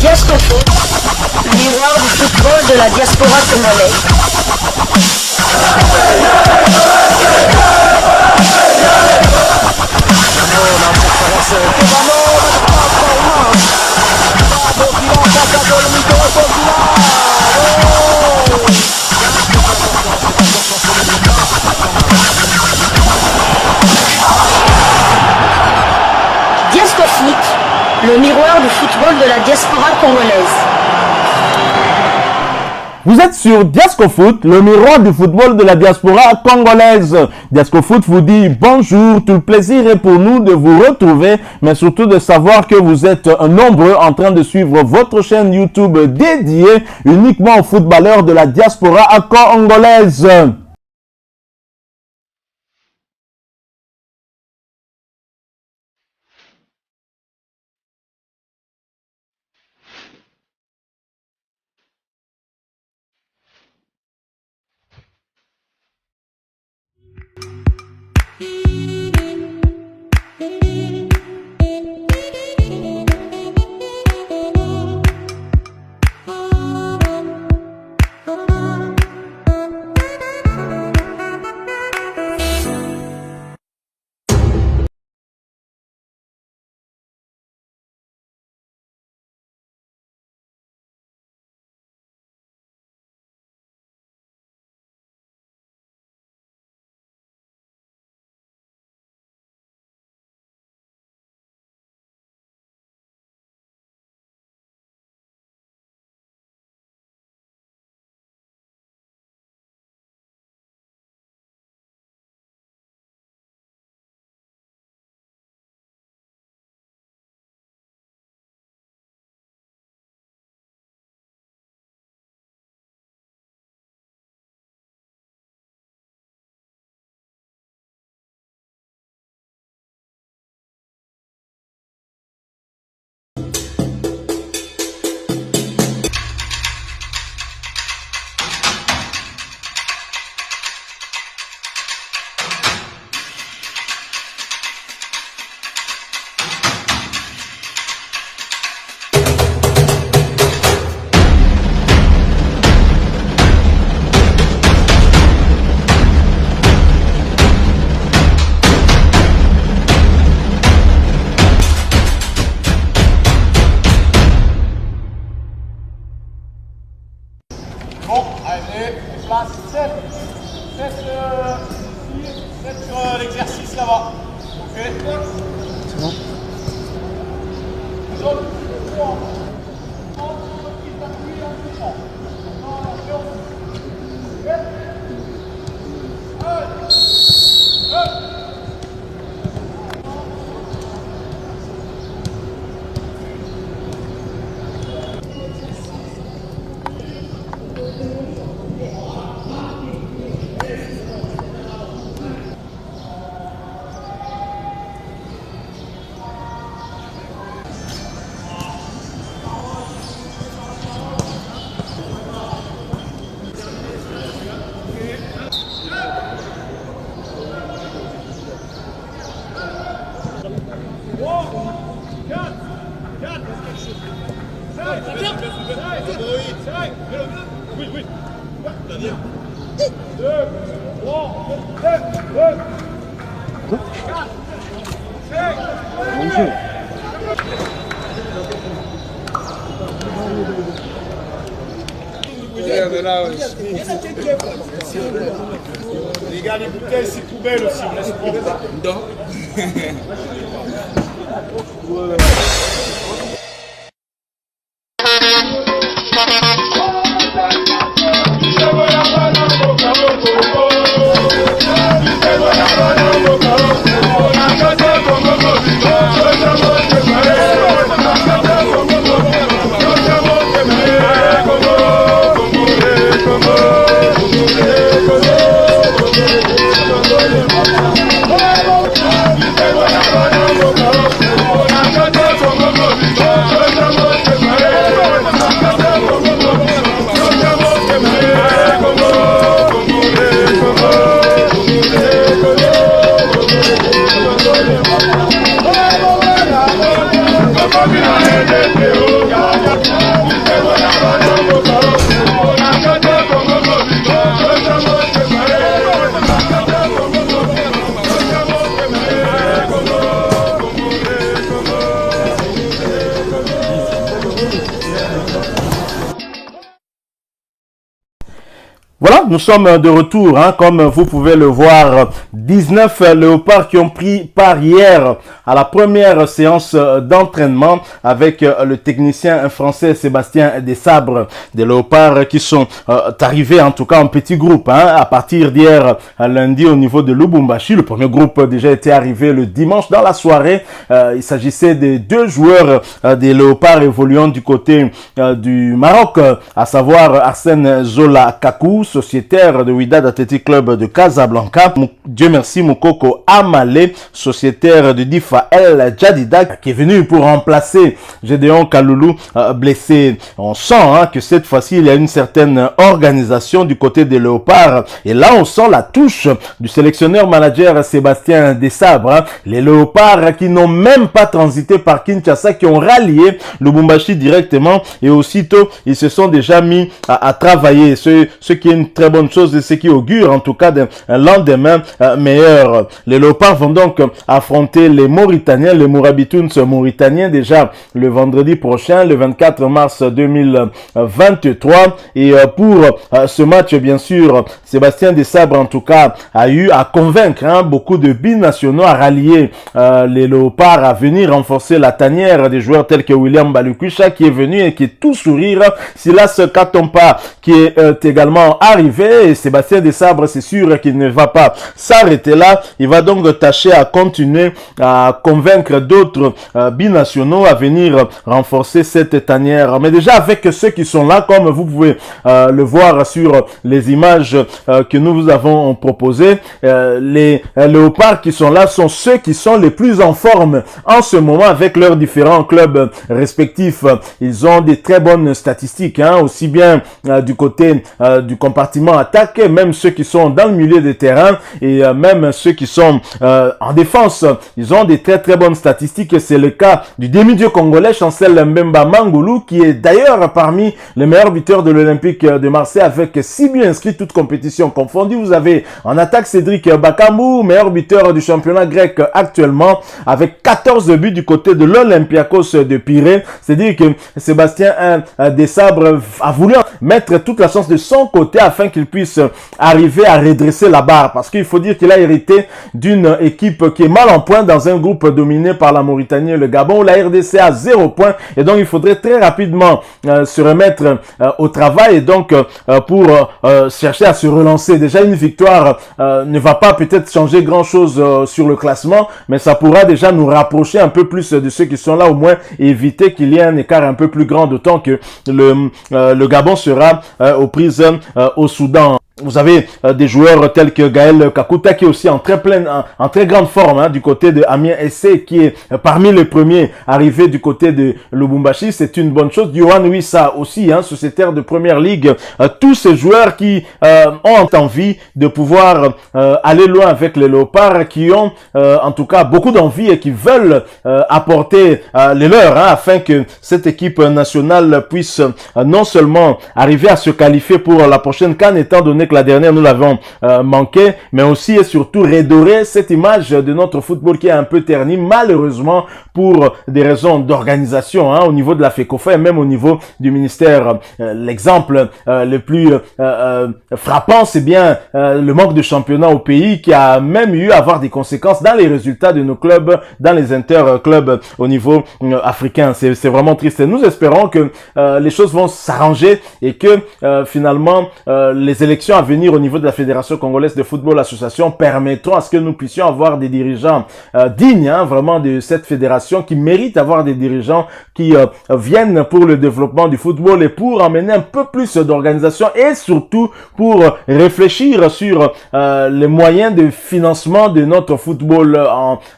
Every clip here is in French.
Diascofoot, miroir du football de la diaspora congolaise. Diascofoot, le miroir du football de la diaspora congolaise. Vous êtes sur Diascofoot, le miroir du football de la diaspora congolaise. Diascofoot vous dit bonjour, tout le plaisir est pour nous de vous retrouver, mais surtout de savoir que vous êtes nombreux en train de suivre votre chaîne YouTube dédiée uniquement aux footballeurs de la diaspora congolaise. Bon, allez, place 7. 7 sur l'exercice là-bas. Ok. C'est bon. Zone 3. Oui, oui. Très bien. 2, 3, 7, 2, 4, 5, bonjour. Les gars, les bouteilles, c'est poubelle aussi, on laisse prendre. Non. nous sommes de retour, hein, comme vous pouvez le voir. 19 léopards qui ont pris part hier à la première séance d'entraînement avec le technicien français Sébastien Desabres. Des léopards qui sont arrivés en tout cas en petit groupe, hein, à partir d'hier lundi au niveau de Lubumbashi. Le premier groupe déjà était arrivé le dimanche dans la soirée. Il s'agissait des 2 joueurs des léopards évoluant du côté du Maroc, à savoir Arsène Zola Kakou, sociétaire de Wydad Athletic Club de Casablanca. Dieu merci, Moukoko Amale, sociétaire de Difa El Jadida, qui est venu pour remplacer Gédéon Kaloulou, blessé. On sent que cette fois-ci, il y a une certaine organisation du côté des léopards. Et là, on sent la touche du sélectionneur-manager Sébastien Desabres. Les léopards qui n'ont même pas transité par Kinshasa, qui ont rallié Lubumbashi directement. Et aussitôt, ils se sont déjà mis à travailler. Ce qui est une très bonne chose et ce qui augure en tout cas d'un lendemain meilleur. Les léopards vont donc affronter les Mauritaniens, les Mourabitouns mauritaniens déjà le vendredi prochain, le 24 mars 2023. Et pour ce match, bien sûr, Sébastien Desabres en tout cas a eu à convaincre beaucoup de binationaux à rallier les léopards, à venir renforcer la tanière des joueurs tels que William Balukwisha qui est venu et qui est tout sourire. Silas Katompa qui est également arrivé, et Sébastien Desabres, c'est sûr qu'il ne va pas s'arrêter là. Il va donc tâcher à continuer à convaincre d'autres binationaux à venir renforcer cette tanière. Mais déjà avec ceux qui sont là, comme vous pouvez le voir sur les images que nous vous avons proposées, les léopards qui sont là sont ceux qui sont les plus en forme en ce moment avec leurs différents clubs respectifs. Ils ont des très bonnes statistiques, aussi bien du côté du compartiment attaque, même ceux qui sont dans le milieu des terrains et même ceux qui sont en défense. Ils ont des très très bonnes statistiques. C'est le cas du demi-dieu congolais Chancel Mbemba Mangoulou, qui est d'ailleurs parmi les meilleurs buteurs de l'Olympique de Marseille avec 6 buts inscrits toutes compétitions confondues. Vous avez en attaque Cédric Bakambu, meilleur buteur du championnat grec actuellement, avec 14 buts du côté de l'Olympiakos de Pirée. C'est-à-dire que Sébastien Desabres a voulu mettre toute la chance de son côté afin qu'il puisse arriver à redresser la barre, parce qu'il faut dire qu'il a hérité d'une équipe qui est mal en point dans un groupe dominé par la Mauritanie et le Gabon, où la RDC a 0 point, et donc il faudrait très rapidement se remettre au travail, et donc pour chercher à se relancer. Déjà une victoire ne va pas peut-être changer grand chose sur le classement, mais ça pourra déjà nous rapprocher un peu plus de ceux qui sont là, au moins éviter qu'il y ait un écart un peu plus grand, d'autant que le Gabon sera aux prises au Soudan. Vous avez des joueurs tels que Gaël Kakuta qui est aussi en très grande forme du côté de Amiens SC, qui est parmi les premiers arrivés du côté de Lubumbashi. C'est une bonne chose. Yohan Wissa aussi, sociétaire de première ligue. Tous ces joueurs qui ont envie de pouvoir aller loin avec les léopards, qui ont en tout cas beaucoup d'envie et qui veulent apporter les leurs afin que cette équipe nationale puisse non seulement arriver à se qualifier pour la prochaine CAN, étant donné que la dernière nous l'avons manqué, mais aussi et surtout redorer cette image de notre football qui est un peu ternie malheureusement pour des raisons d'organisation au niveau de la FECOFA et même au niveau du ministère. L'exemple le plus frappant, c'est bien le manque de championnat au pays, qui a même eu à avoir des conséquences dans les résultats de nos clubs, dans les interclubs au niveau africain. C'est vraiment triste. Et nous espérons que les choses vont s'arranger et que finalement les élections à venir au niveau de la Fédération congolaise de football association permettront à ce que nous puissions avoir des dirigeants dignes vraiment de cette fédération, qui méritent d'avoir des dirigeants qui viennent pour le développement du football et pour amener un peu plus d'organisation, et surtout pour réfléchir sur les moyens de financement de notre football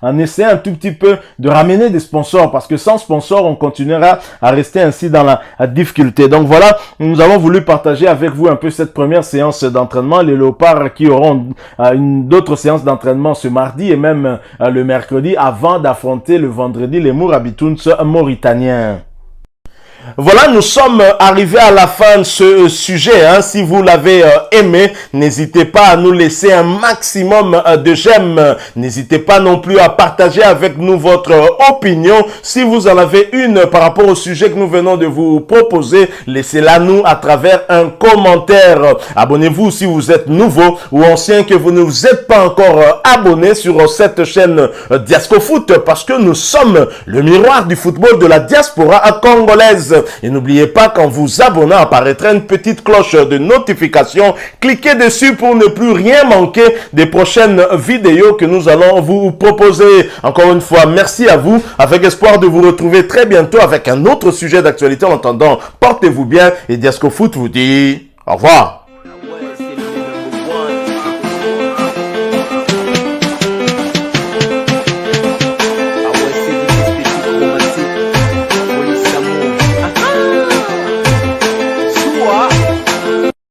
en essayant un tout petit peu de ramener des sponsors, parce que sans sponsors on continuera à rester ainsi dans la difficulté. Donc voilà, nous avons voulu partager avec vous un peu cette première séance d'entraînement. Les léopards qui auront d'autres séances d'entraînement ce mardi et même le mercredi, avant d'affronter le vendredi les Mourabitouns mauritaniens. Voilà, nous sommes arrivés à la fin de ce sujet. Hein. Si vous l'avez aimé, n'hésitez pas à nous laisser un maximum de j'aime. N'hésitez pas non plus à partager avec nous votre opinion. Si vous en avez une par rapport au sujet que nous venons de vous proposer, laissez-la nous à travers un commentaire. Abonnez-vous si vous êtes nouveau ou ancien, que vous ne vous êtes pas encore abonné sur cette chaîne Diascofoot, parce que nous sommes le miroir du football de la diaspora congolaise. Et n'oubliez pas qu'en vous abonnant apparaîtra une petite cloche de notification. Cliquez dessus pour ne plus rien manquer des prochaines vidéos que nous allons vous proposer. Encore une fois, merci à vous, avec espoir de vous retrouver très bientôt avec un autre sujet d'actualité. En attendant, portez-vous bien et Diascofoot vous dit au revoir.